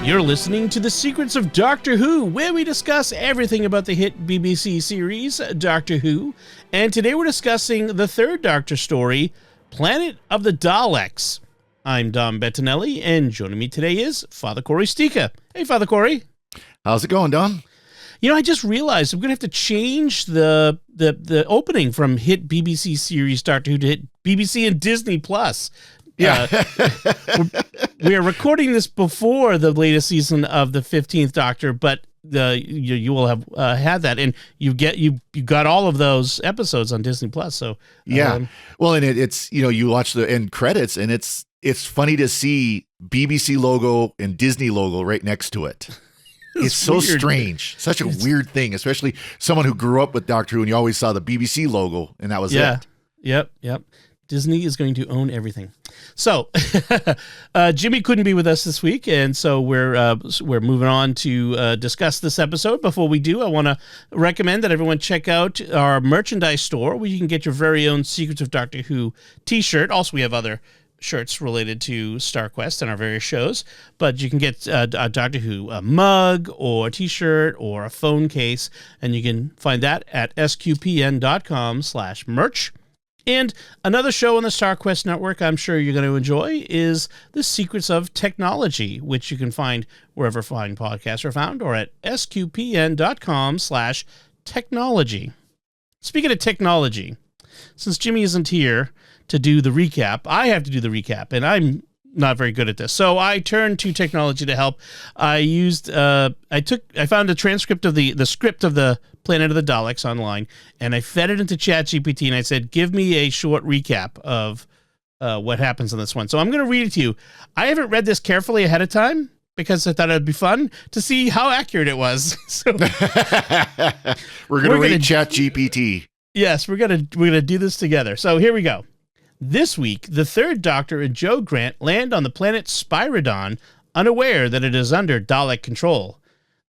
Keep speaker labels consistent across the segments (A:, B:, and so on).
A: You're listening to The Secrets of Doctor Who, where we discuss everything about the hit BBC series, Doctor Who. And today we're discussing the third Doctor story, Planet of the Daleks. I'm Dom Bettinelli, and joining me today is Father Cory Sticha. Hey, Father Cory.
B: How's it going, Dom?
A: You know, I just realized I'm going to have to change the opening from hit BBC series Doctor Who to hit BBC and Disney Plus.
B: Yeah.
A: We are recording this before the latest season of the 15th Doctor, but you will have had that, and you got all of those episodes on Disney Plus. So
B: yeah, well, and it's you watch the end credits, and it's funny to see BBC logo and Disney logo right next to it. It's so weird. Strange, such a weird thing, especially someone who grew up with Doctor Who, and you always saw the BBC logo, and that was it.
A: Yep. Disney is going to own everything. So Jimmy couldn't be with us this week, and so we're moving on to discuss this episode. Before we do, I want to recommend that everyone check out our merchandise store, where you can get your very own Secrets of Doctor Who t-shirt. Also, we have other shirts related to StarQuest and our various shows, but you can get a Doctor Who mug or a t-shirt or a phone case, and you can find that at sqpn.com/merch. And another show on the StarQuest network I'm sure you're going to enjoy is The Secrets of Technology, which you can find wherever fine podcasts are found, or at sqpn.com/technology. Speaking of technology, since Jimmy isn't here to do the recap, I have to do the recap, and I'm not very good at this. So I turned to technology to help. I found a transcript of the script of the Planet of the Daleks online, and I fed it into ChatGPT, and I said, give me a short recap of what happens in this one. So I'm going to read it to you. I haven't read this carefully ahead of time because I thought it'd be fun to see how accurate it was. So
B: we're going to read ChatGPT.
A: Yes, we're gonna do this together. So here we go. This week, the third Doctor and Jo Grant land on the planet Spyridon, unaware that it is under Dalek control.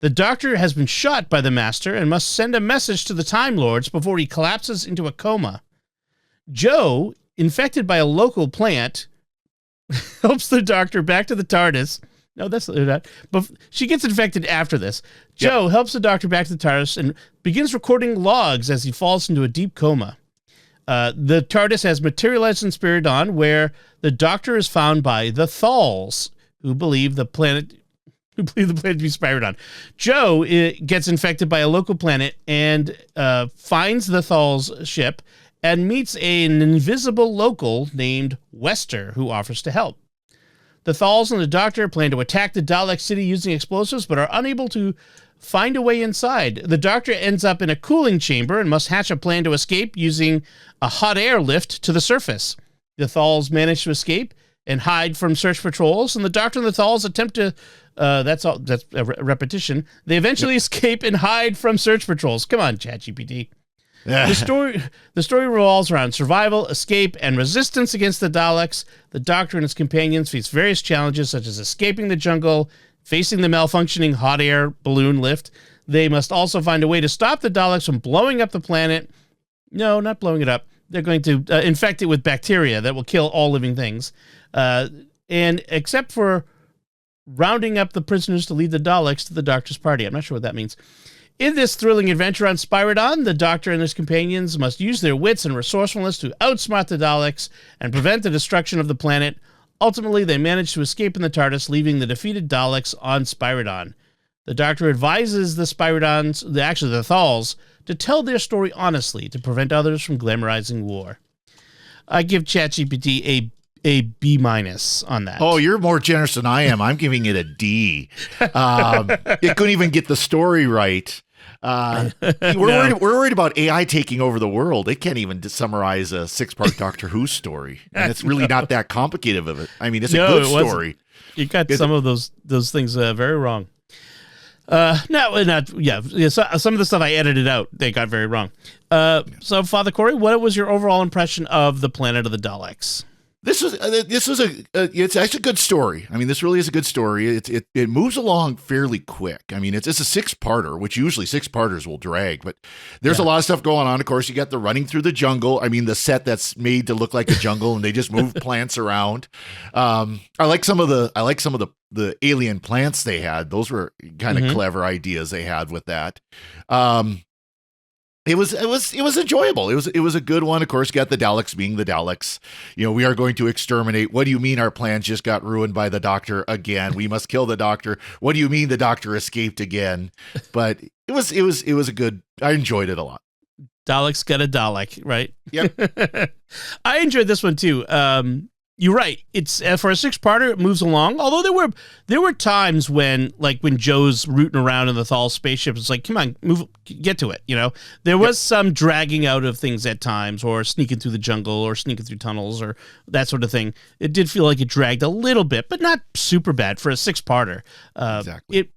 A: The Doctor has been shot by the Master and must send a message to the Time Lords before he collapses into a coma. Jo, infected by a local plant, helps the Doctor back to the TARDIS. No, that's not. But she gets infected after this. Jo helps the Doctor back to the TARDIS and begins recording logs as he falls into a deep coma. The TARDIS has materialized in Spyridon, where the Doctor is found by the Thals, who believe the planet to be Spyridon. Jo gets infected by a local planet and finds the Thals ship and meets an invisible local named Wester, who offers to help. The Thals and the Doctor plan to attack the Dalek city using explosives, but are unable to find a way inside. The Doctor ends up in a cooling chamber and must hatch a plan to escape using a hot air lift to the surface. The Thals manage to escape and hide from search patrols, and the Doctor and the Thals attempt to that's a repetition. They eventually escape and hide from search patrols. Come on, ChatGPT. The story revolves around survival, escape, and resistance against the Daleks. The Doctor and his companions face various challenges, such as escaping the jungle, facing the malfunctioning hot air balloon lift. They must also find a way to stop the Daleks from blowing up the planet. No, not blowing it up. They're going to infect it with bacteria that will kill all living things. And except for rounding up the prisoners to lead the Daleks to the Doctor's party. I'm not sure what that means. In this thrilling adventure on Spyridon, the Doctor and his companions must use their wits and resourcefulness to outsmart the Daleks and prevent the destruction of the planet. Ultimately, they manage to escape in the TARDIS, leaving the defeated Daleks on Spyridon. The Doctor advises the Thals, to tell their story honestly to prevent others from glamorizing war. I give ChatGPT a B- on that.
B: Oh, you're more generous than I am. I'm giving it a D. It couldn't even get the story right. We're worried about AI taking over the world. It can't even summarize a 6-part Doctor Who story, and it's really not that complicated of it. I mean, it's a good story.
A: You got some of those things very wrong. Some of the stuff I edited out, they got very wrong. So, Father Cory, what was your overall impression of the Planet of the Daleks?
B: This was it's actually a good story. I mean, this really is a good story. It moves along fairly quick. I mean, it's a 6-parter, which usually 6-parters will drag, but there's a lot of stuff going on. Of course, you got the running through the jungle. I mean, the set that's made to look like a jungle, and they just move plants around. I like some of the alien plants they had. Those were kind of clever ideas they had with that. It was enjoyable. It was a good one. Of course, you got the Daleks being the Daleks. You know, we are going to exterminate. What do you mean our plans just got ruined by the Doctor again? We must kill the Doctor. What do you mean the Doctor escaped again? But it was a good. I enjoyed it a lot.
A: Daleks get a Dalek, right?
B: Yep.
A: I enjoyed this one too. You're right. It's for a 6-parter, it moves along. Although there were times when Joe's rooting around in the Thal spaceship, it's like, come on, move, get to it. You know, there was some dragging out of things at times, or sneaking through the jungle, or sneaking through tunnels, or that sort of thing. It did feel like it dragged a little bit, but not super bad for a 6-parter.
B: Exactly.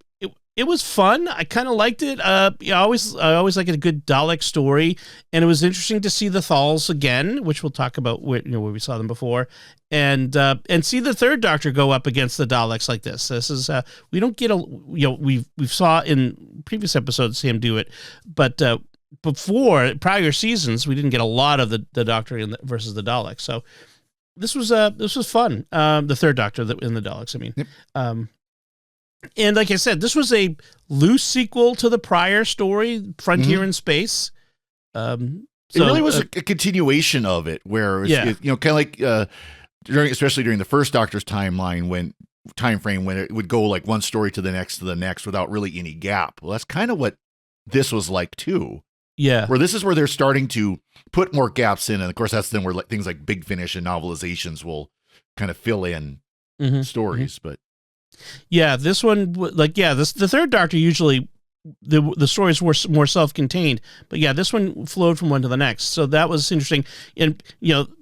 A: It was fun. I kind of liked it. I always like a good Dalek story, and it was interesting to see the Thals again, which we'll talk about where we saw them before, and see the third Doctor go up against the Daleks like this. This is we don't get we've saw in previous episodes him do it, but prior seasons we didn't get a lot of the Doctor versus the Daleks. So this was fun. The third Doctor in the Daleks. I mean.
B: Yep.
A: And like I said, this was a loose sequel to the prior story, Frontier in Space.
B: It really was a continuation of it, where kind of like especially during the first Doctor's time frame when it would go like one story to the next without really any gap. Well, that's kind of what this was like too.
A: Yeah,
B: where this is where they're starting to put more gaps in, and of course that's then where things like Big Finish and novelizations will kind of fill in stories, but.
A: Yeah, this one, the third Doctor usually the stories were more self-contained, but yeah, this one flowed from one to the next, so that was interesting. And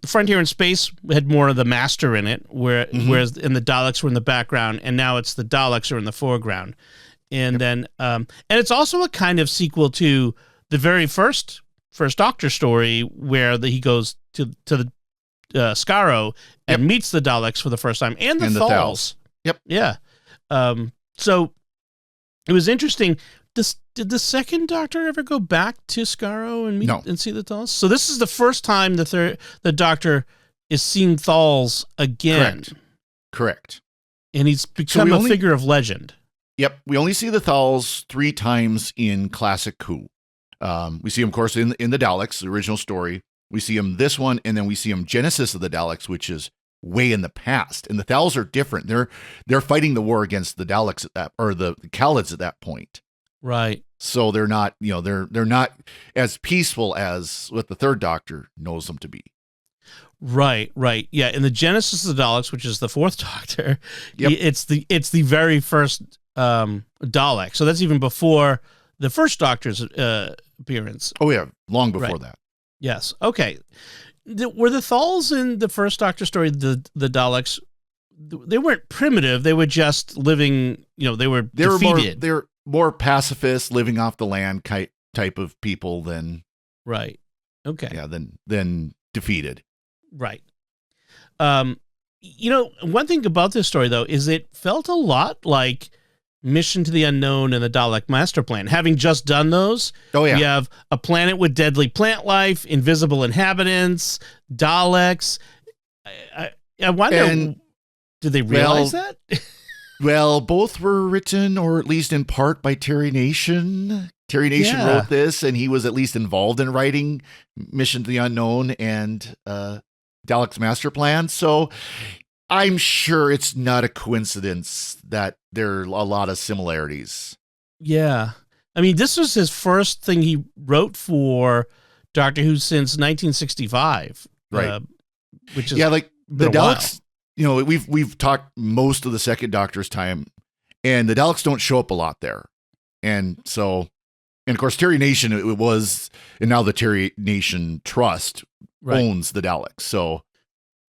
A: Frontier in Space had more of the Master in it, whereas in the Daleks were in the background, and now it's the Daleks are in the foreground. And then, and it's also a kind of sequel to the very first Doctor story, where he goes to the Skaro and meets the Daleks for the first time, and the Thals.
B: Yep.
A: Yeah. So it was interesting. Did the second Doctor ever go back to Skaro and meet and see the Thals? So this is the first time the Doctor is seeing Thals again.
B: Correct.
A: And he's become a figure of legend.
B: Yep. We only see the Thals 3 times in Classic Who. We see him, of course, in the Daleks, the original story. We see him this one, and then we see him Genesis of the Daleks, which is way in the past, and the Thals are different. They're fighting the war against the Daleks or the Khalids at that point,
A: right?
B: So they're not, they're not as peaceful as what the third Doctor knows them to be.
A: Right. Yeah, in the Genesis of the Daleks, which is the fourth Doctor, it's the very first Dalek. So that's even before the first Doctor's appearance.
B: Oh yeah, long before that.
A: Yes. Okay. Were the Thals in the first Doctor story, the Daleks, they weren't primitive. They were just living, they were defeated.
B: They're more pacifist, living off the land type of people than.
A: Right. Okay.
B: Yeah, than defeated.
A: Right. One thing about this story, though, is it felt a lot like Mission to the Unknown and the Dalek Master Plan. Having just done those, we have a planet with deadly plant life, invisible inhabitants, Daleks. I wonder, did they realize that?
B: Well, both were written, or at least in part, by Terry Nation. Terry Nation wrote this, and he was at least involved in writing Mission to the Unknown and Dalek's Master Plan. So I'm sure it's not a coincidence that there are a lot of similarities.
A: Yeah. I mean, this was his first thing he wrote for Doctor Who since 1965.
B: Right.
A: Which is
B: like the Daleks, we've talked most of the second Doctor's time, and the Daleks don't show up a lot there. And so, and of course, Terry Nation, it was, and now the Terry Nation Trust owns the Daleks. So,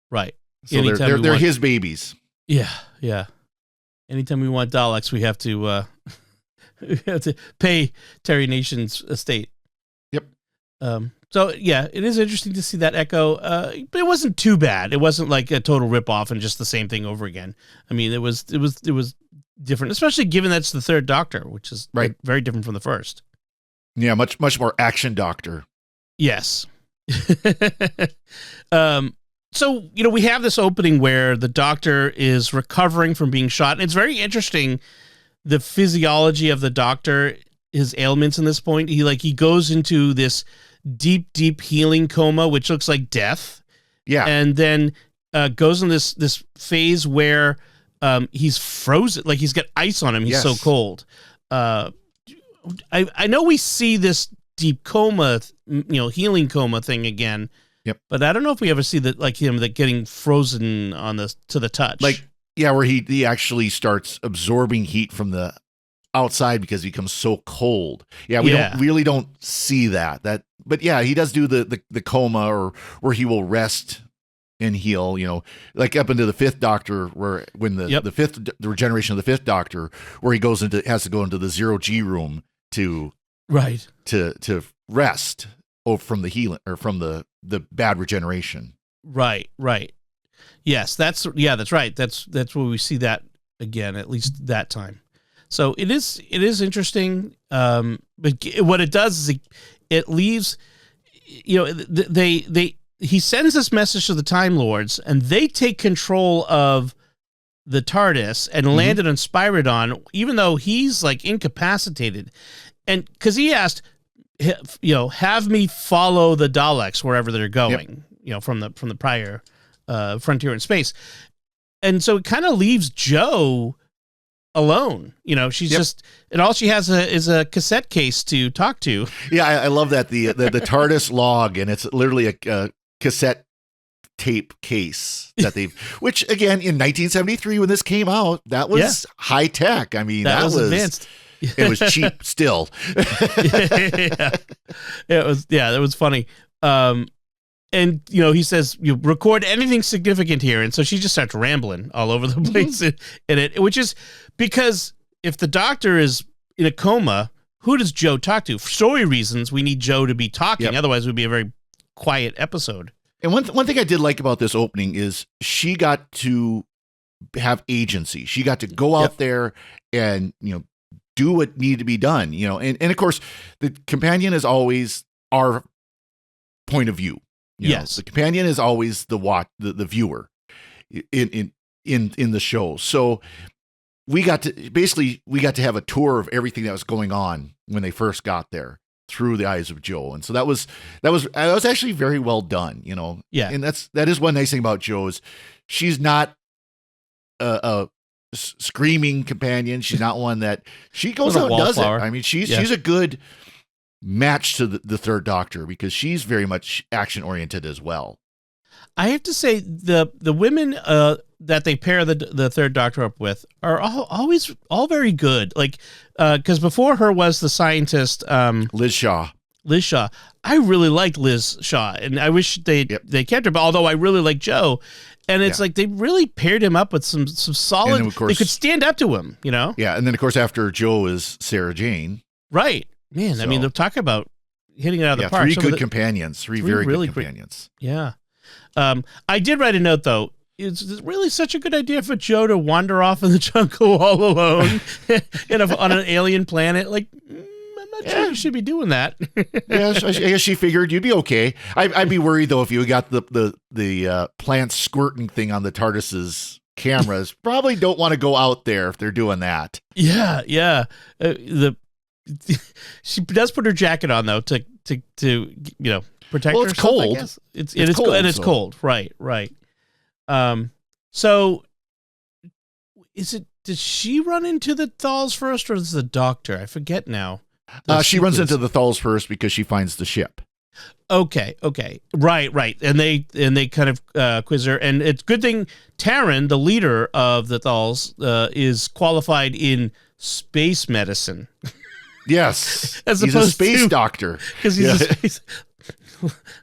A: right.
B: So they're his babies.
A: Yeah. Anytime we want Daleks, we have to pay Terry Nation's estate.
B: Yep.
A: So yeah, it is interesting to see that echo, but it wasn't too bad. It wasn't like a total ripoff and just the same thing over again. I mean, it was different, especially given that's the third Doctor, which is
B: right,
A: very different from the first.
B: Yeah, much more action Doctor.
A: Yes. So we have this opening where the Doctor is recovering from being shot, and it's very interesting the physiology of the Doctor, his ailments in this point. He goes into this deep healing coma, which looks like death.
B: Yeah.
A: And then goes in this phase where he's frozen, like he's got ice on him. He's so cold. I know we see this deep coma, healing coma thing again.
B: Yep.
A: But I don't know if we ever see that, like him, that getting frozen to the touch.
B: Like, yeah, where he actually starts absorbing heat from the outside because he becomes so cold. Yeah, we really don't see that. But yeah, he does do the coma, or where he will rest and heal, like up into the fifth Doctor, where when the regeneration of the fifth Doctor, where he has to go into the 0G room to rest from the healing, or from the bad regeneration. Right.
A: Yes, that's right. That's where we see that again, at least that time. So it is interesting. But what it does is it leaves, he sends this message to the Time Lords, and they take control of the TARDIS and land it on Spyridon, even though he's like incapacitated. And because he asked, have me follow the Daleks wherever they're going, from the prior Frontier in Space. And so it kind of leaves Jo alone. She's just, and all she has is a cassette case to talk to.
B: Yeah, I love that, the TARDIS log, and it's literally a cassette tape case that which again, in 1973 when this came out, that was high tech. I mean, that was
A: advanced.
B: It was cheap still.
A: That was funny. And he says, you record anything significant here. And so she just starts rambling all over the place in it, which is because if the Doctor is in a coma, who does Jo talk to? For story reasons, we need Jo to be talking. Otherwise it would be a very quiet episode.
B: And one thing I did like about this opening is she got to have agency. She got to go out there and, do what needed to be done, and of course the companion is always our point of view. The companion is always the viewer in the show. So we got to have a tour of everything that was going on when they first got there through the eyes of Jo. And so that was actually very well done,
A: Yeah.
B: And that is one nice thing about Jo is she's not a screaming companion. She's not one that she goes out and does it. I mean, she's a good match to the third Doctor because she's very much action oriented as well.
A: I have to say the women that they pair the third Doctor up with are always very good. Like because before her was the scientist
B: Liz Shaw.
A: I really liked Liz Shaw, and I wish they kept her. But although I really like Jo. And it's like they really paired him up with some solid. And of course, they could stand up to him,
B: Yeah, and then of course after Jo is Sarah Jane.
A: Right, man. So, I mean, they'll talk about hitting it out of the park.
B: Three good companions, three very really good companions.
A: Yeah, I did write a note though. It's really such a good idea for Jo to wander off in the jungle all alone on an alien planet. Like, I'm not sure you should be doing that.
B: Yeah, I guess she figured you'd be okay. I'd be worried though if you got the plant squirting thing on the TARDIS's cameras. Probably don't want to go out there if they're doing that.
A: Yeah. She does put her jacket on though to protect herself.
B: It's cold.
A: I guess. It's cold, and it's cold. Right. So did she run into the Thals first, or is the Doctor? I forget now.
B: She runs into the Thals first because she finds the ship.
A: Okay. Right. And they kind of quiz her, and it's a good thing Taran, the leader of the Thals, is qualified in space medicine.
B: Yes. He's a space doctor.
A: Because he's a space.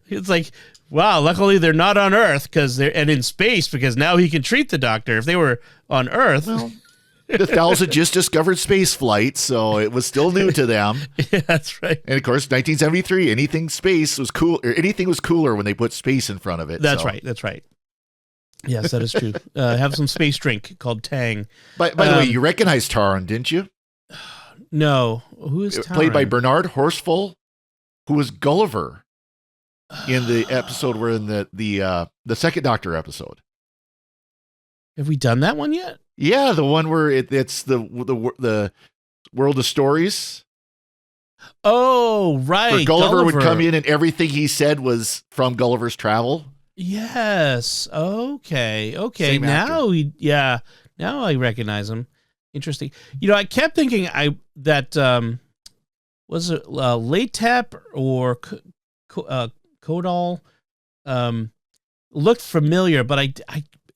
A: It's like, wow, luckily they're not on Earth and in space, because now he can treat the Doctor. If they were on Earth.
B: Well, The Thals had just discovered space flight, so it was still new to them.
A: Yeah, that's right.
B: And of course, 1973, anything space was cool. Or anything was cooler when they put space in front of it.
A: That's right. That's right. Yes, that is true. Have some space drink called Tang.
B: By the way, you recognized Taran, didn't you?
A: No. Who is Taran?
B: Played by Bernard Horsfall, who was Gulliver in the episode we're in the second Doctor episode.
A: Have we done that one yet?
B: Yeah, the one where it's the World of Stories.
A: Oh, right.
B: Where Gulliver would come in and everything he said was from Gulliver's Travel.
A: Yes. Okay.
B: Same
A: Now now I recognize him. Interesting. I kept thinking that was it Latap or Kodal looked familiar, but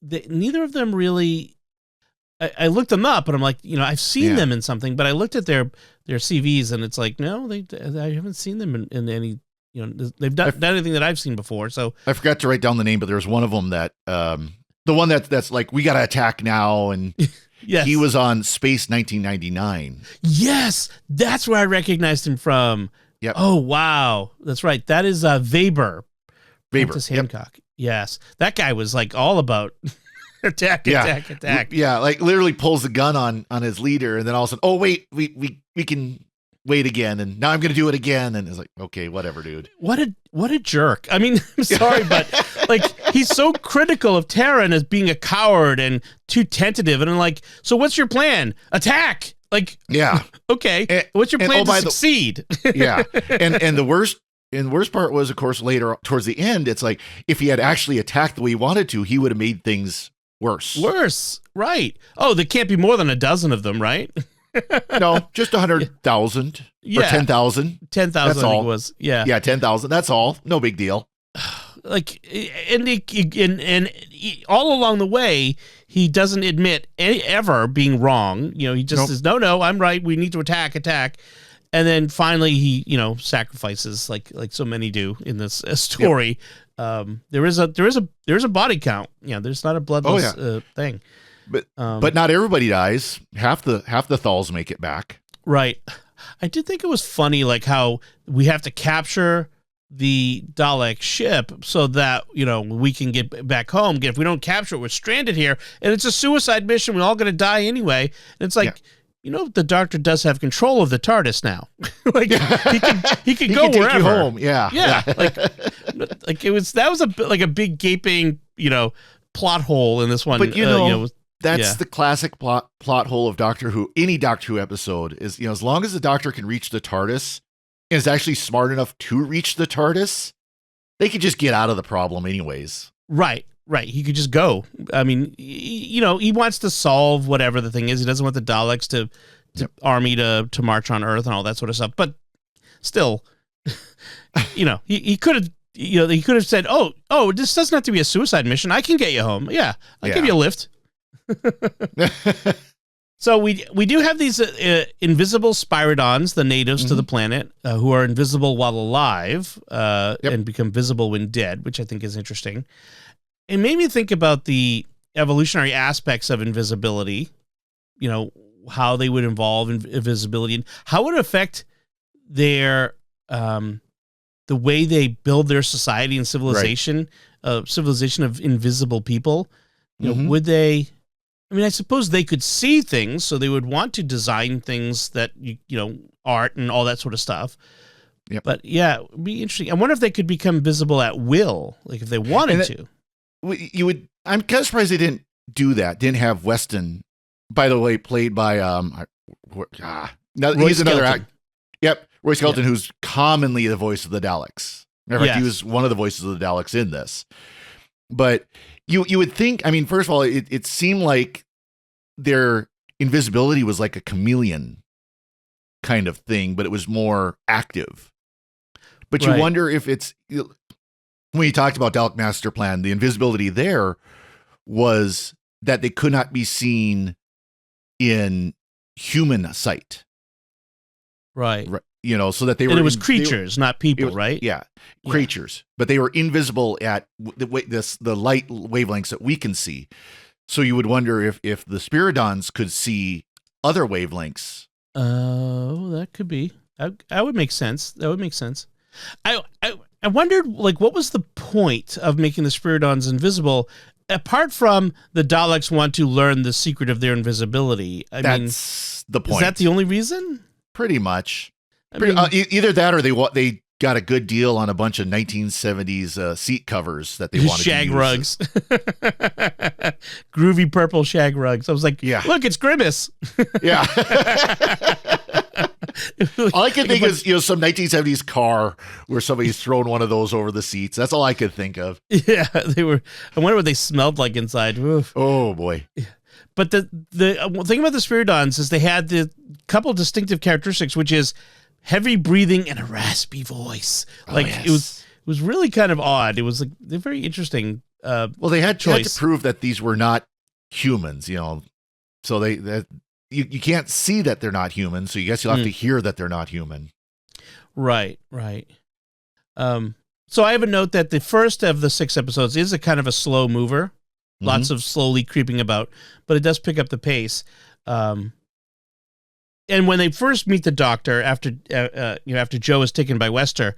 A: neither of them really. I looked them up, and I'm like, I've seen them in something, but I looked at their CVs, and it's like, no, I haven't seen them in any. They've done anything that I've seen before. So
B: I forgot to write down the name, but there was one of them that the one that's like, we got to attack now, and
A: yes.
B: He was on Space 1999.
A: Yes, that's where I recognized him from.
B: Yep.
A: Oh wow, that's right. That is Weber.
B: Prentice
A: Hancock. Yep. Yes, that guy was like all about attack.
B: Yeah, like literally pulls the gun on his leader, and then all of a sudden, oh wait, we can wait again, and now I'm going to do it again, and it's like, okay, whatever, dude.
A: What a jerk. I mean, I'm sorry, but like he's so critical of Taran as being a coward and too tentative, and I'm like, so what's your plan? Attack. Like,
B: yeah,
A: okay. What's your plan to succeed?
B: Yeah, and the worst part was, of course, later towards the end, it's like if he had actually attacked the way he wanted to, he would have made things worse.
A: Right? Oh, there can't be more than a dozen of them, right?
B: No, just 100,000 or 10,000.
A: 10,000, I think it was. Yeah.
B: Yeah, 10,000. That's all. No big deal.
A: Like, and all along the way, he doesn't admit ever being wrong. He just says, no, I'm right. We need to attack. And then finally he, sacrifices like so many do in this story. Yep. There is a body count. There's not a bloodless thing.
B: But not everybody dies. Half the Thals make it back.
A: Right. I did think it was funny, like how we have to capture the Dalek ship so that we can get back home. If we don't capture it, we're stranded here, and it's a suicide mission. We're all going to die anyway. And it's like, the Doctor does have control of the TARDIS now. Like he can go wherever.
B: Take you home.
A: Yeah. Like that was a big gaping plot hole in this one.
B: But that's the classic plot hole of Doctor Who. Any Doctor Who episode is, as long as the Doctor can reach the TARDIS and is actually smart enough to reach the TARDIS, they could just get out of the problem anyways.
A: Right. He could just go. I mean, he wants to solve whatever the thing is. He doesn't want the Daleks to army to march on Earth and all that sort of stuff. But still, he could have. He could have said, "Oh, this doesn't have to be a suicide mission. I can get you home. Yeah, I'll give you a lift." So we do have these invisible Spyridons, the natives to the planet, who are invisible while alive and become visible when dead, which I think is interesting. It made me think about the evolutionary aspects of invisibility, how they would involve invisibility and how it would affect their the way they build their society and civilization, civilization of invisible people. Would they? I mean, I suppose they could see things, so they would want to design things that art and all that sort of stuff.
B: Yep.
A: But yeah, it would be interesting. I wonder if they could become visible at will, like if they wanted to.
B: You would. I'm kind of surprised they didn't do that. Didn't have Weston, by the way, played by he's another actor. Yep, Roy Skelton, who's commonly the voice of the Daleks. In fact, he was one of the voices of the Daleks in this. But you would think. I mean, first of all, it seemed like their invisibility was like a chameleon kind of thing, but it was more active. But you wonder if it's. When you talked about Dalek Master Plan, the invisibility there was that they could not be seen in human sight.
A: Right.
B: So that they were.
A: And it was creatures, not people, right?
B: Yeah, creatures. But they were invisible at the light wavelengths that we can see. So you would wonder if the Spiridons could see other wavelengths.
A: Oh, that could be. That would make sense. That would make sense. I wondered, like, what was the point of making the Spiridons invisible, apart from the Daleks want to learn the secret of their invisibility?
B: That's the point.
A: Is that the only reason?
B: Pretty much. Either that or they got a good deal on a bunch of 1970s seat covers that they wanted
A: shag
B: to use.
A: rugs. Groovy purple shag rugs. I was like,
B: yeah.
A: Look, it's Grimace.
B: Yeah. All I can think is, some 1970s car where somebody's thrown one of those over the seats. That's all I could think of.
A: Yeah, they were. I wonder what they smelled like inside. Oof.
B: Oh boy.
A: But the thing about the Spiridons is they had the couple distinctive characteristics, which is heavy breathing and a raspy voice. Like,
B: yes.
A: it was really kind of odd. It was like they're very interesting.
B: Well, they had to
A: choice.
B: prove that these were not humans, so you can't see that they're not human. So you guess you'll have to hear that they're not human.
A: Right. So I have a note that the first of the 6 episodes is a kind of a slow mover, lots of slowly creeping about, but it does pick up the pace. And when they first meet the Doctor after Jo is taken by Wester,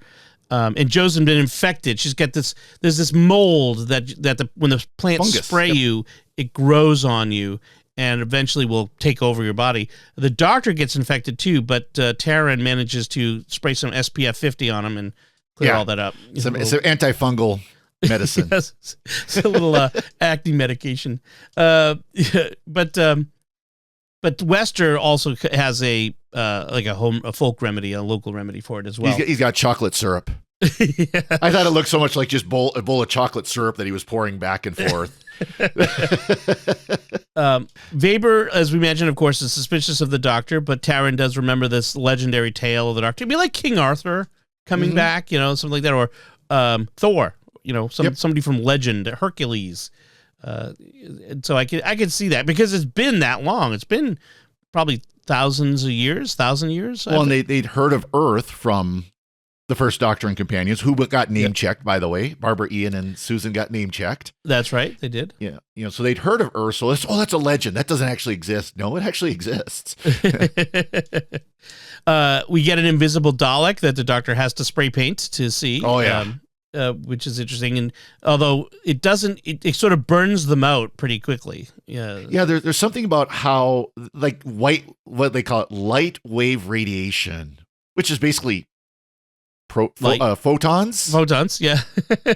A: and Jo's been infected, she's got there's this mold that when the plants spray you, it grows on you and eventually will take over your body. The Doctor gets infected too, but Taryn manages to spray some SPF 50 on him and clear all that up.
B: It's an antifungal medicine.
A: Yes, it's a little acne medication. But Wester also has a folk remedy, a local remedy for it as well.
B: He's got chocolate syrup.
A: Yeah.
B: I thought it looked so much like just a bowl of chocolate syrup that he was pouring back and forth.
A: Weber, as we mentioned, of course, is suspicious of the Doctor, but Taryn does remember this legendary tale of the Doctor. It'd be like King Arthur coming back, something like that, or Thor, somebody from legend, Hercules. And so I could see that because it's been that long. It's been probably 1,000 years.
B: Well, and they'd heard of Earth from the first Doctor and companions, who got name checked, by the way. Barbara, Ian, and Susan got name checked.
A: That's right, they did.
B: Yeah, so they'd heard of Earth. So that's a legend. That doesn't actually exist. No, it actually exists.
A: We get an invisible Dalek that the Doctor has to spray paint to see.
B: Oh yeah.
A: Which is interesting, and although it doesn't, it sort of burns them out pretty quickly. Yeah.
B: There's something about how what they call it, light wave radiation, which is basically photons.
A: Photons, yeah.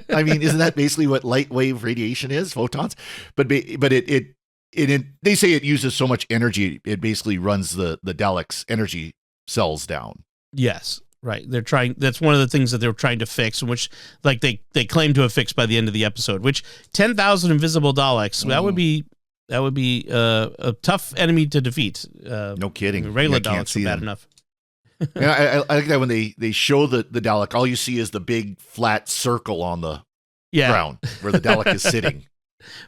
B: I mean, isn't that basically what light wave radiation is? Photons, but it they say it uses so much energy, it basically runs the Daleks' energy cells down.
A: Yes. Right. They're trying. That's one of the things that they're trying to fix, and which, like, they claim to have fixed by the end of the episode. Which 10,000 invisible Daleks. That would be a tough enemy to defeat.
B: No kidding.
A: Regular Daleks are bad enough.
B: And I like that when they show the Dalek, all you see is the big flat circle on the ground where the Dalek is sitting.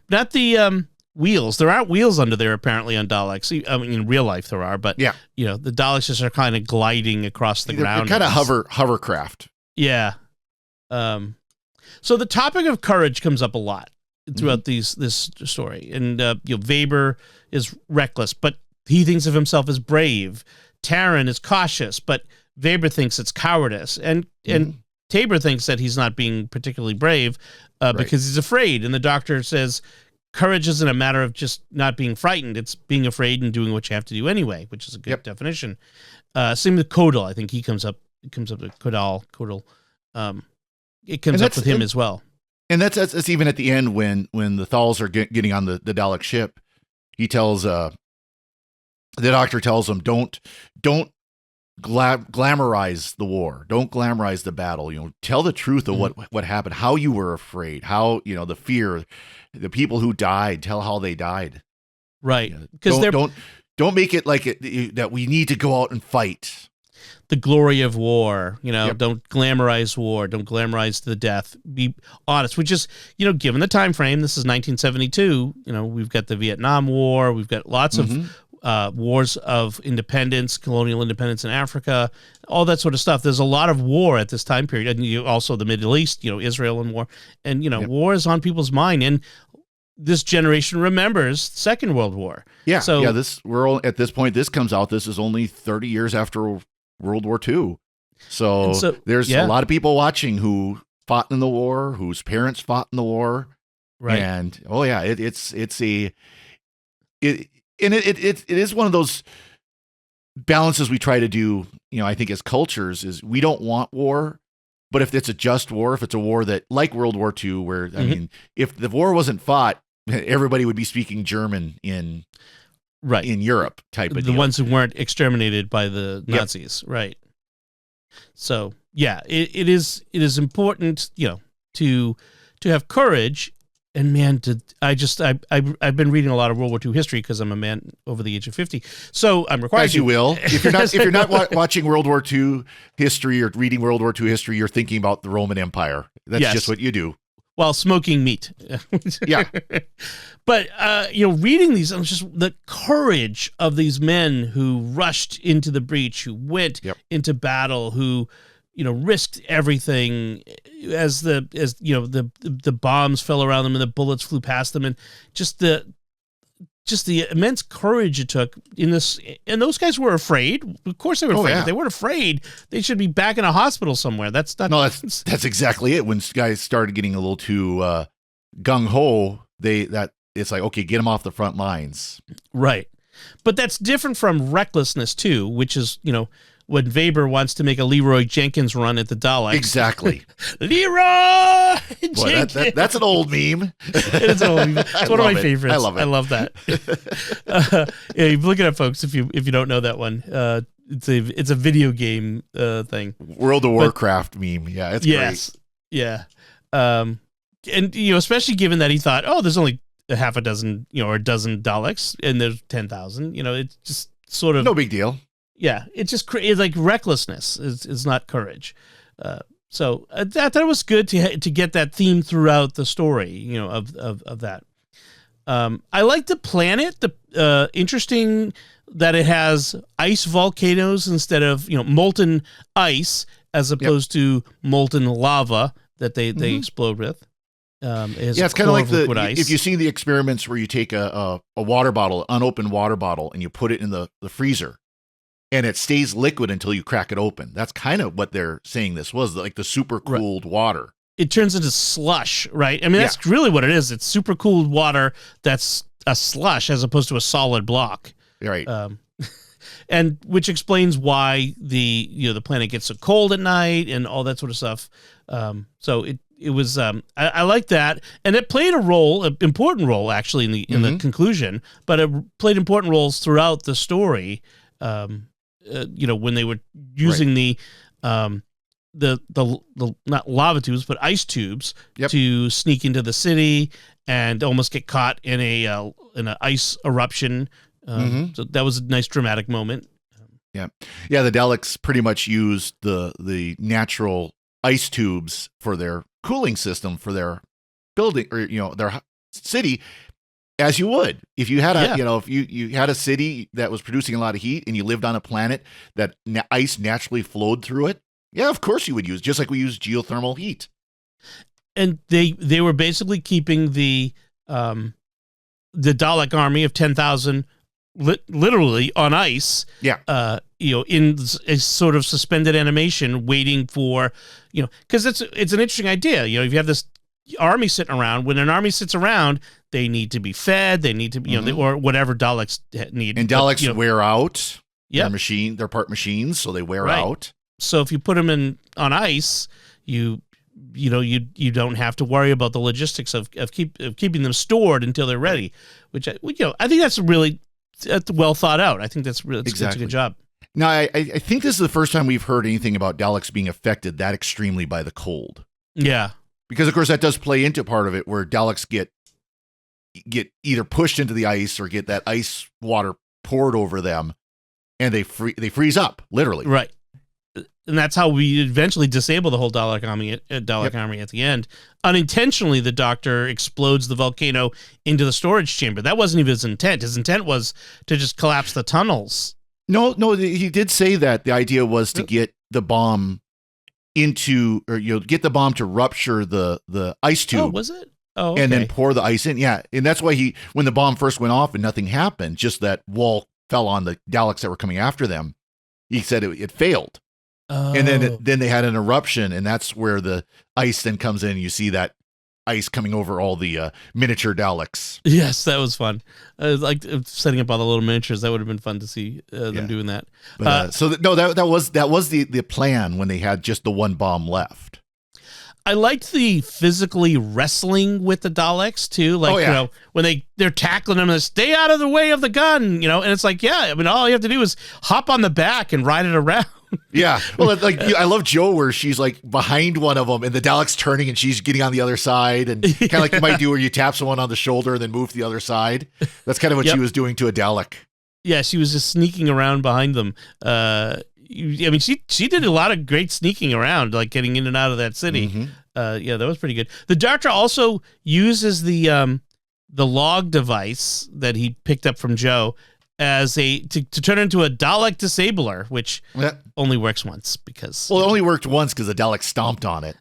A: Not the wheels. There aren't wheels under there apparently on Daleks. I mean, in real life there are, but the Daleks just are kind of gliding across the ground.
B: They're kind of hovercraft.
A: Yeah. So the topic of courage comes up a lot throughout this story, and Weber is reckless, but he thinks of himself as brave. Taryn is cautious, but Weber thinks it's cowardice, and Tabor thinks that he's not being particularly brave because he's afraid. And the Doctor says courage isn't a matter of just not being frightened; it's being afraid and doing what you have to do anyway, which is a good definition. Same with Kodal. I think he comes up with Kodal. It comes up with him as well.
B: And that's even at the end when the Thals are getting on the Dalek ship. He tells the Doctor tells him, don't glamorize the war. Don't glamorize the battle. Tell the truth of what happened, how you were afraid, how, the fear, the people who died, tell how they died.
A: Right.
B: Because don't make it like that we need to go out and fight.
A: The glory of war, don't glamorize war. Don't glamorize the death. Be honest, which is, given the time frame, this is 1972, we've got the Vietnam War. We've got lots of wars of independence, colonial independence in Africa, all that sort of stuff. There's a lot of war at this time period. And also the Middle East, Israel and war. And, war is on people's mind. And this generation remembers Second World War.
B: Yeah.
A: So
B: yeah. At this point, this comes out. This is only 30 years after World War II. So there's a lot of people watching who fought in the war, whose parents fought in the war.
A: Right.
B: And it is one of those balances we try to do, I think as cultures, is we don't want war, but if it's a just war, if it's a war that, like World War II, where, I mean, if the war wasn't fought, everybody would be speaking German in Europe type of deal.
A: The ones who weren't exterminated by the Nazis. Right. So yeah, it is important, to have courage. And man, I've been reading a lot of World War II history because I'm a man over the age of 50. So I'm required.
B: As you will. If you're not watching World War II history or reading World War II history, you're thinking about the Roman Empire. That's just what you do.
A: While smoking meat.
B: Yeah.
A: But reading these, just the courage of these men who rushed into the breach, who went into battle, who risked everything as the bombs fell around them and the bullets flew past them, and just the immense courage it took in this. And those guys were afraid. Of course they were afraid. If they weren't afraid, they should be back in a hospital somewhere. That's not.
B: No, that's exactly it. When guys started getting a little too gung ho, it's like, okay, get them off the front lines.
A: Right. But that's different from recklessness too, which is, when Weber wants to make a Leroy Jenkins run at the Daleks.
B: Exactly.
A: Leroy Jenkins.
B: That's an old meme.
A: It's an old meme. It's one of my favorites.
B: I love it.
A: I love that. Look it up, folks, if you don't know that one. It's a video game thing.
B: World of Warcraft meme. Yeah, it's great.
A: Yeah. And especially given that he thought, there's only a half a dozen, or a dozen Daleks, and there's 10,000. It's just sort of
B: no big deal.
A: Yeah, it's just it's like recklessness. It's not courage. So I thought it was good to get that theme throughout the story. Of that. I like the planet. Interesting that it has ice volcanoes instead of molten ice, as opposed to molten lava that they explode with.
B: It's kind of like if you see the experiments where you take a water bottle, unopened water bottle, and you put it in the freezer, and it stays liquid until you crack it open. That's kind of what they're saying this was, like the super cooled water. It
A: turns into slush, right? I mean, that's really what it is. It's super cooled water that's a slush as opposed to a solid block.
B: Right.
A: And which explains why the planet gets so cold at night and all that sort of stuff. So it was I like that, and it played an important role actually in the conclusion, but it played important roles throughout the story. When they were using the not lava tubes but ice tubes to sneak into the city and almost get caught in an ice eruption. So that was a nice dramatic moment.
B: The Daleks pretty much used the natural ice tubes for their cooling system for their building, or their city, as you would if you had if you had a city that was producing a lot of heat and you lived on a planet that ice naturally flowed through it. Yeah, of course you would use, just like we use geothermal heat.
A: And they were basically keeping the Dalek army of 10,000 literally on ice.
B: Yeah.
A: In a sort of suspended animation, waiting for, because it's an interesting idea. If you have this army sitting around, when an army sits around, they need to be fed. They need to be, or whatever Daleks need.
B: And Daleks wear out. Yeah. They're part machines, so they wear out.
A: So if you put them on ice, you don't have to worry about the logistics of keeping them stored until they're ready, which I think that's really well thought out. I think that's a good job.
B: Now, I think this is the first time we've heard anything about Daleks being affected that extremely by the cold.
A: Yeah.
B: Because, of course, that does play into part of it where Daleks get either pushed into the ice or get that ice water poured over them, and they freeze up, literally.
A: Right. And that's how we eventually disable the whole Dalek army at the end. Unintentionally, the Doctor explodes the volcano into the storage chamber. That wasn't even his intent. His intent was to just collapse the tunnels.
B: No, he did say that the idea was to get the bomb get the bomb to rupture the ice tube.
A: Oh, was it? Oh, okay.
B: and then pour the ice in. Yeah, and that's why when the bomb first went off and nothing happened, just that wall fell on the Daleks that were coming after them. He said it failed, and then they had an eruption, and that's where the ice then comes in. And you see that ice coming over all the miniature Daleks.
A: Yes, that was fun. Like setting up all the little miniatures. That would have been fun to see them doing that.
B: But, that was the plan when they had just the one bomb left.
A: I liked the physically wrestling with the Daleks too. Like, you know, when they're tackling them and stay out of the way of the gun, you know, and it's like, yeah, I mean, all you have to do is hop on the back and ride it around.
B: Yeah. Well, like I love Jo where she's like behind one of them and the Dalek's turning and she's getting on the other side, and kind of like you might do where you tap someone on the shoulder and then move to the other side. That's kind of what she was doing to a Dalek. Yeah,
A: she was just sneaking around behind them. I mean, she did a lot of great sneaking around, like getting in and out of that city. Mm-hmm. Yeah, that was pretty good. The Doctor also uses the log device that he picked up from Jo as to turn into a Dalek disabler, which only works once because.
B: Well, it only worked once because the Dalek stomped on it.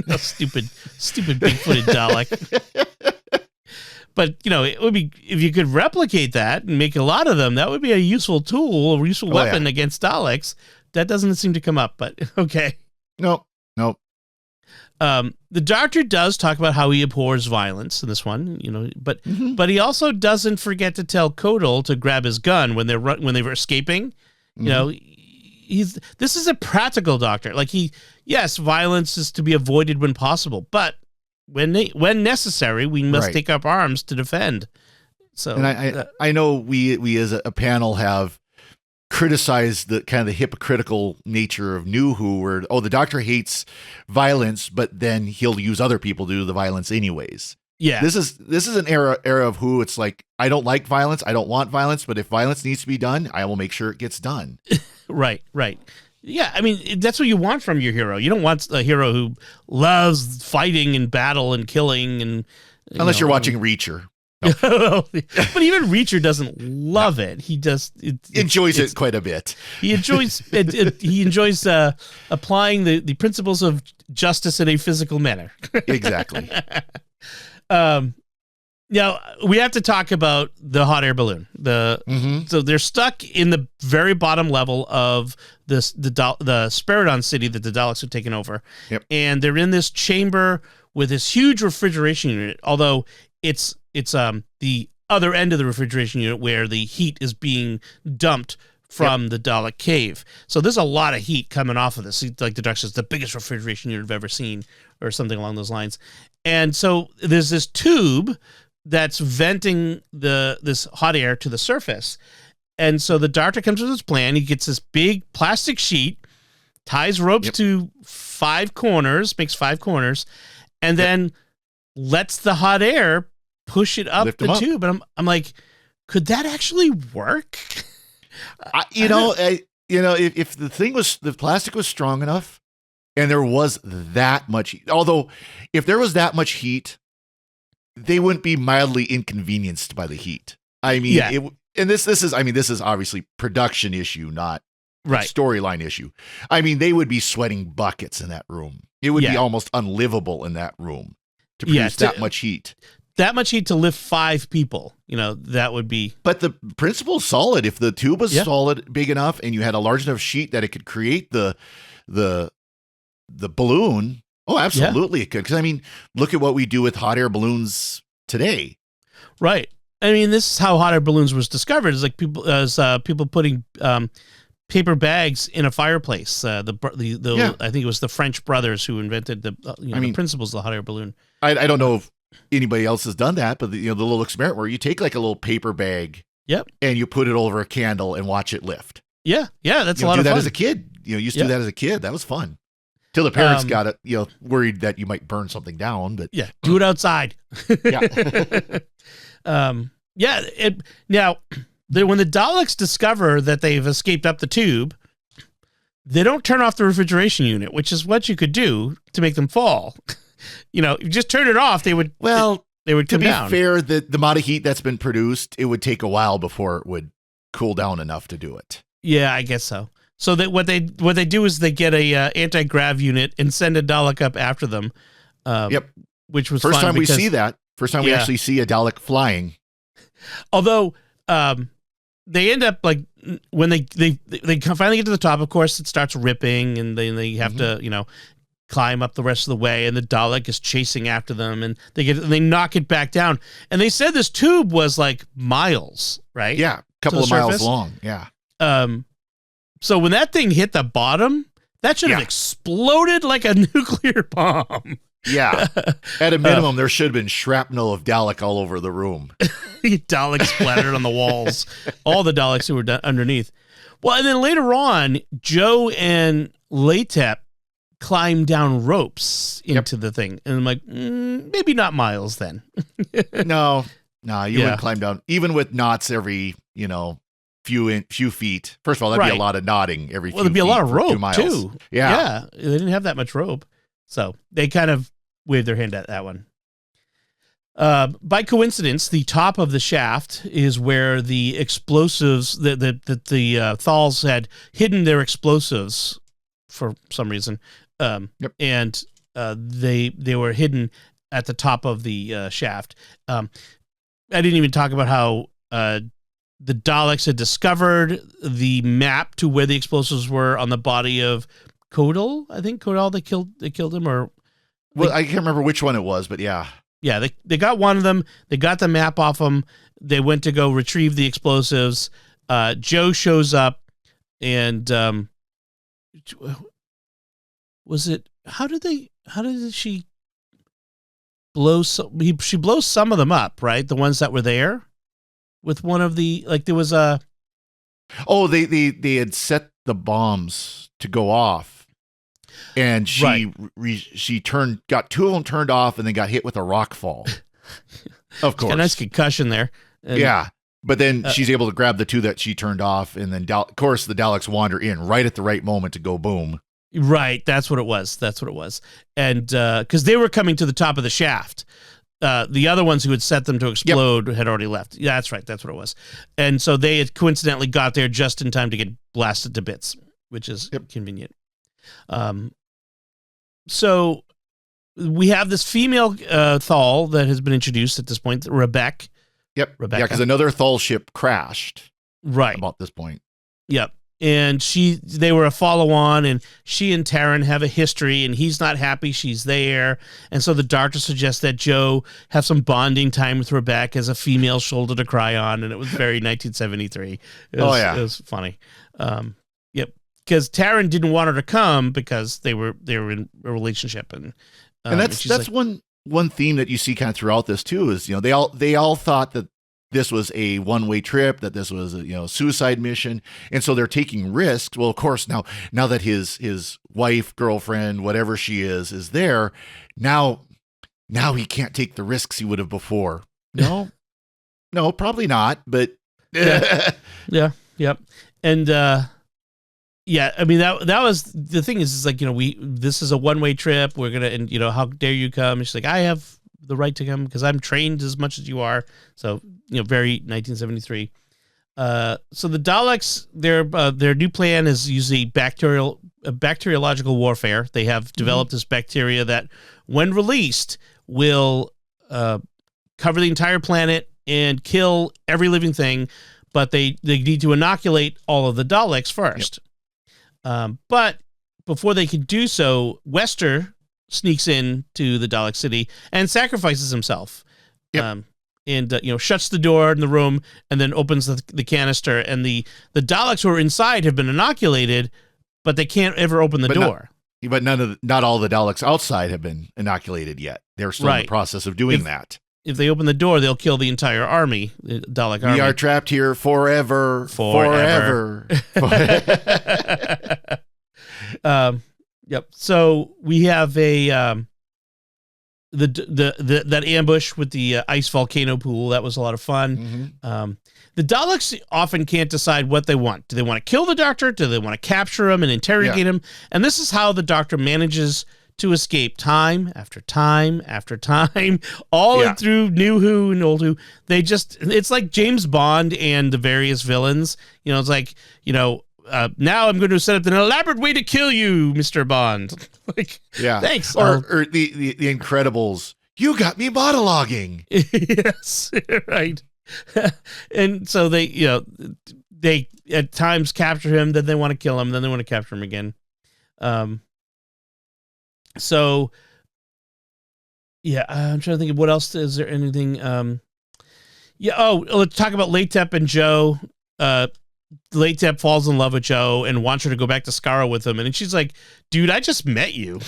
A: No, stupid big-footed Dalek. But, you know, it would be, if you could replicate that and make a lot of them, that would be a useful tool, a useful weapon against Daleks. That doesn't seem to come up, but okay.
B: Nope.
A: The Doctor does talk about how he abhors violence in this one, you know, but he also doesn't forget to tell Kodal to grab his gun when they were escaping. You know, this is a practical Doctor. Like yes, violence is to be avoided when possible, but when necessary, we must take up arms to defend. So,
B: and I know we as a panel have criticized the kind of the hypocritical nature of New Who, where the Doctor hates violence, but then he'll use other people to do the violence anyways. Yeah, this is an era of Who. It's like, I don't like violence, I don't want violence, but if violence needs to be done, I will make sure it gets done.
A: Right. Yeah, I mean, that's what you want from your hero. You don't want a hero who loves fighting and battle and killing, and
B: unless you're watching Reacher.
A: No. But even Reacher doesn't love it. He just
B: enjoys it quite a bit.
A: He enjoys applying the principles of justice in a physical manner.
B: Exactly.
A: Now we have to talk about the hot air balloon. So they're stuck in the very bottom level of the Spiridon city that the Daleks have taken over. Yep. And they're in this chamber with this huge refrigeration unit, although it's the other end of the refrigeration unit where the heat is being dumped from the Dalek cave. So there's a lot of heat coming off of this. Like the Doctor says, the biggest refrigeration unit I've ever seen, or something along those lines. And so there's this tube that's venting this hot air to the surface. And so the Doctor comes with his plan. He gets this big plastic sheet, ties ropes to 5 corners, makes 5 corners, and then lets the hot air push it up the tube. And I'm like, could that actually work?
B: If the plastic was strong enough and there was that much heat, although if there was that much heat, they wouldn't be mildly inconvenienced by the heat. I mean, this is obviously production issue, not storyline issue. I mean, they would be sweating buckets in that room. It would be almost unlivable in that room to produce that much heat.
A: That much heat to lift 5 people, that would be.
B: But the principle's solid. If the tube was solid, big enough, and you had a large enough sheet that it could create the balloon, absolutely it could. Because I mean, look at what we do with hot air balloons today. Right.
A: I mean, this is how hot air balloons was discovered. It's like people putting paper bags in a fireplace. I think it was the French brothers who invented the principles of the hot air balloon.
B: I don't know if anybody else has done that, but the little experiment where you take like a little paper bag, and you put it over a candle and watch it lift.
A: Yeah, that's a lot of fun.
B: Do that as a kid. You used to do that as a kid. That was fun. Till the parents got worried that you might burn something down. But
A: do it outside. Now, when the Daleks discover that they've escaped up the tube, they don't turn off the refrigeration unit, which is what you could do to make them fall. If you just turn it off, they would. Well, they would come down.
B: To be fair, the amount of heat that's been produced, it would take a while before it would cool down enough to do it.
A: Yeah, I guess so. So that what they do is they get a anti-grav unit and send a Dalek up after them. which was
B: first
A: fun
B: time
A: because,
B: we see that. First time we actually see a Dalek flying.
A: Although they end up like when they finally get to the top. Of course, it starts ripping, and then they have to climb up the rest of the way, and the Dalek is chasing after them, and they knock it back down. And they said this tube was like miles, right?
B: Yeah, a couple of miles long. Yeah.
A: So when that thing hit the bottom, that should have exploded like a nuclear bomb.
B: Yeah. At a minimum, there should have been shrapnel of Dalek all over the room.
A: Daleks splattered on the walls. All the Daleks who were underneath. Well, and then later on, Joe and Latep climb down ropes into the thing. And I'm like, maybe not miles then.
B: No, you wouldn't climb down. Even with knots every, few feet. First of all, that'd be a lot of knotting every few feet.
A: Well, there'd be a lot of rope,
B: 2 miles.
A: too.
B: Yeah.
A: They didn't have that much rope. So they kind of waved their hand at that one. By coincidence, the top of the shaft is where the explosives, the Thals had hidden their explosives for some reason. And they were hidden at the top of the shaft. I didn't even talk about how the Daleks had discovered the map to where the explosives were on the body of Kodal. I think Kodal, they killed him, or
B: I can't remember which one it was, but yeah.
A: Yeah, they got one of them. They got the map off them. They went to go retrieve the explosives. Joe shows up, and was it? How did she blow? She blows some of them up, right? The ones that were there with one of the there was a.
B: Oh, they had set the bombs to go off, and she got 2 of them turned off, and then got hit with a rock fall. Of course,
A: a nice concussion there. And,
B: but then she's able to grab the 2 that she turned off, and then of course the Daleks wander in right at the right moment to go boom.
A: Right, that's what it was. And because they were coming to the top of the shaft. The other ones who had set them to explode had already left. Yeah, that's right. That's what it was. And so they had coincidentally got there just in time to get blasted to bits, which is convenient. So we have this female Thal that has been introduced at this point, Rebecca.
B: Yep. Rebecca. Yeah, because another Thal ship crashed.
A: Right.
B: About this point.
A: Yep. And they were a follow-on, and she and Taryn have a history, and he's not happy she's there. And so the doctor suggests that Joe have some bonding time with Rebecca as a female shoulder to cry on, and it was very 1973. It was funny. Because Taryn didn't want her to come because they were in a relationship, and
B: that's like, one theme that you see kind of throughout this too is they all thought that this was a one-way trip, that this was a suicide mission, and so they're taking risks. Well, of course, now that his wife, girlfriend, whatever she is there, now he can't take the risks he would have before. No, probably not. But
A: yeah, and I mean that was the thing is like this is a one-way trip. We're gonna and how dare you come? And she's like, I have the right to come because I'm trained as much as you are. So very 1973. So the Daleks, their new plan is using bacteriological warfare. They have developed this bacteria that, when released, will cover the entire planet and kill every living thing. But they need to inoculate all of the Daleks first. But before they can do so, Wester sneaks in to the Dalek city and sacrifices himself. And shuts the door in the room and then opens the canister, and the Daleks who are inside have been inoculated, but they can't ever open the door.
B: Not all the Daleks outside have been inoculated yet. They're still in the process of doing that.
A: If they open the door, they'll kill the entire army, the Dalek army.
B: We are trapped here forever.
A: Yep. So we have a that ambush with the ice volcano pool. That was a lot of fun. The Daleks often can't decide what they want. Do they want to kill the Doctor? Do they want to capture him and interrogate him? And this is how the Doctor manages to escape time after time after time, all through New Who and Old Who. It's like James Bond and the various villains. It's like, now I'm going to set up an elaborate way to kill you, Mr. Bond. Thanks.
B: Or the Incredibles, You got me monologuing.
A: Yes, right. And so they at times capture him, then they want to kill him, then they want to capture him again. So yeah, I'm trying to think of what else. Is there anything? Let's talk about Latep and Joe. Latep falls in love with Joe and wants her to go back to Skara with him, and she's like, "Dude, I just met you."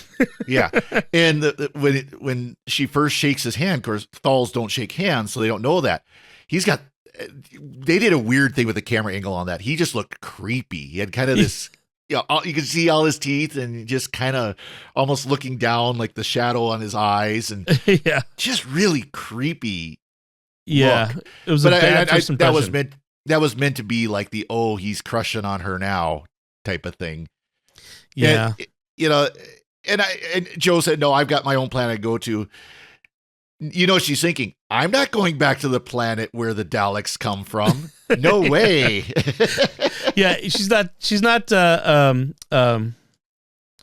B: Yeah, and when she first shakes his hand, of course, Thals don't shake hands, so they don't know that. They did a weird thing with the camera angle on that. He just looked creepy. He had kind of this, you could see all his teeth and just kind of almost looking down, like the shadow on his eyes, and
A: yeah,
B: just really creepy.
A: Yeah,
B: look.
A: It was a bad first impression.
B: That was meant to be like he's crushing on her now type of thing.
A: Yeah.
B: And Joe said, no, I've got my own planet to go to. She's thinking, I'm not going back to the planet where the Daleks come from. No way.
A: Yeah. She's not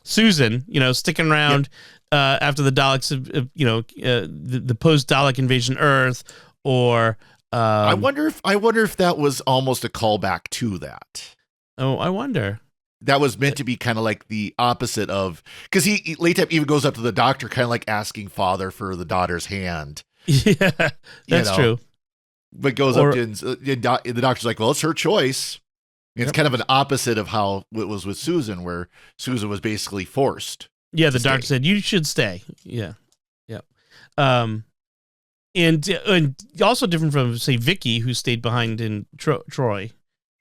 A: Susan, sticking around, after the Daleks, the post Dalek invasion Earth, or,
B: I wonder if that was almost a callback to that.
A: Oh, I wonder.
B: That was meant to be kind of like the opposite of, because Latep even goes up to the doctor, kind of like asking father for the daughter's hand.
A: Yeah, that's true.
B: But goes up to, and the doctor's like, well, it's her choice. It's kind of an opposite of how it was with Susan, where Susan was basically forced.
A: Yeah, the doctor said, you should stay. Yeah. Yeah. And also different from, say, Vicky, who stayed behind in Troy.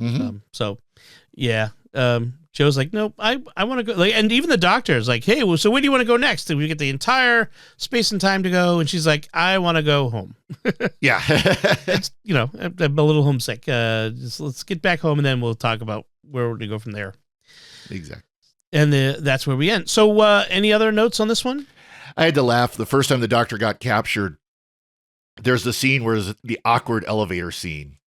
B: Mm-hmm.
A: Joe's like, nope, I want to go. Like, and even the doctor is like, hey, well, so where do you want to go next? And we get the entire space and time to go. And she's like, I want to go home.
B: Yeah.
A: It's, I'm a little homesick. Let's get back home and then we'll talk about where we're going to go from there.
B: Exactly.
A: And that's where we end. So any other notes on this one?
B: I had to laugh the first time the doctor got captured. There's the scene where there's the awkward elevator scene.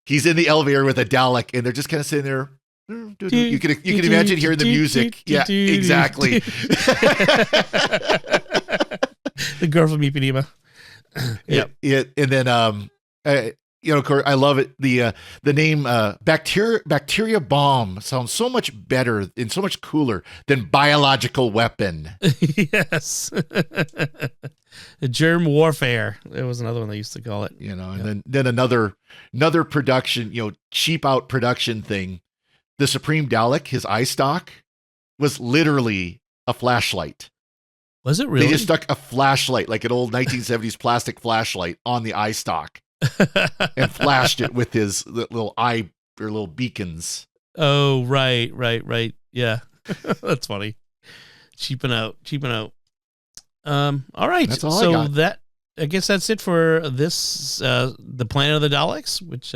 B: He's in the elevator with a Dalek, and they're just kind of sitting there. You can imagine hearing the music. Yeah, exactly.
A: The girl from Ipanema.
B: Yep. And then, of course, I love it. The name bacteria bomb sounds so much better and so much cooler than biological weapon.
A: Yes. Germ warfare. There was another one they used to call it.
B: And then another production, cheap out production thing. The Supreme Dalek, his eye stock, was literally a flashlight.
A: Was it really?
B: They just stuck a flashlight, like an old 1970s plastic flashlight, on the eye stock and flashed it with his little eye or little beacons.
A: Oh, right. Yeah. That's funny. Cheaping out. All right.
B: That's all I got.
A: I guess that's it for this, the Planet of the Daleks, which,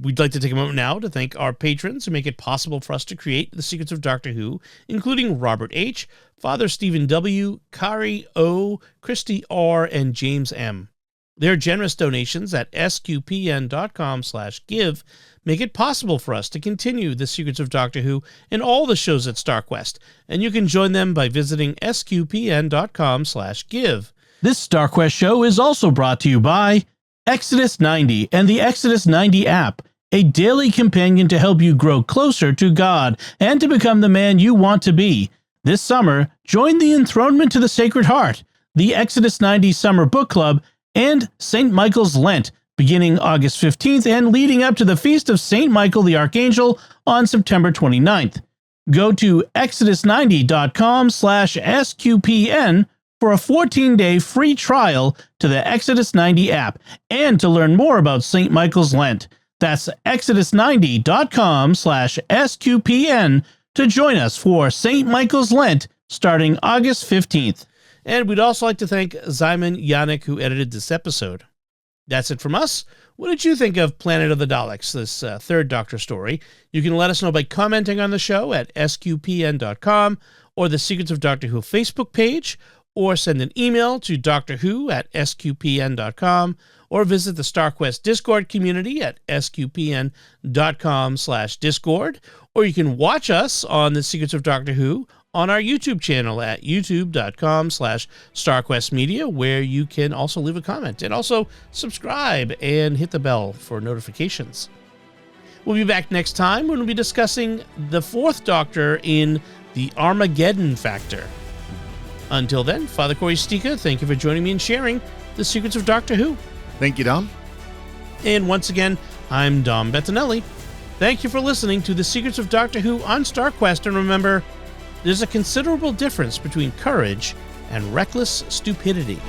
A: we'd like to take a moment now to thank our patrons who make it possible for us to create The Secrets of Doctor Who, including Robert H., Father Stephen W., Kari O., Christy R., and James M. Their generous donations at sqpn.com/give make it possible for us to continue The Secrets of Doctor Who and all the shows at StarQuest, and you can join them by visiting sqpn.com/give. This StarQuest show is also brought to you by Exodus 90 and the Exodus 90 app, a daily companion to help you grow closer to God and to become the man you want to be. This summer, join the Enthronement to the Sacred Heart, the Exodus 90 Summer Book Club, and St. Michael's Lent, beginning August 15th and leading up to the Feast of St. Michael the Archangel on September 29th. Go to exodus90.com/SQPN for a 14-day free trial to the Exodus 90 app and to learn more about St. Michael's Lent. That's exodus90.com/SQPN to join us for St. Michael's Lent starting August 15th. And we'd also like to thank Zyman Yannick, who edited this episode. That's it from us. What did you think of Planet of the Daleks, this third Doctor story? You can let us know by commenting on the show at sqpn.com or the Secrets of Doctor Who Facebook page, or send an email to drwho@sqpn.com, or visit the StarQuest Discord community at sqpn.com/Discord, or you can watch us on the Secrets of Doctor Who on our YouTube channel at youtube.com/StarQuestMedia, where you can also leave a comment and also subscribe and hit the bell for notifications. We'll be back next time when we'll be discussing the fourth Doctor in the Armageddon Factor. Until then, Father Cory Sticha, thank you for joining me and sharing the secrets of Doctor Who.
B: Thank you, Dom.
A: And once again, I'm Dom Bettinelli. Thank you for listening to The Secrets of Doctor Who on StarQuest, and remember, there's a considerable difference between courage and reckless stupidity.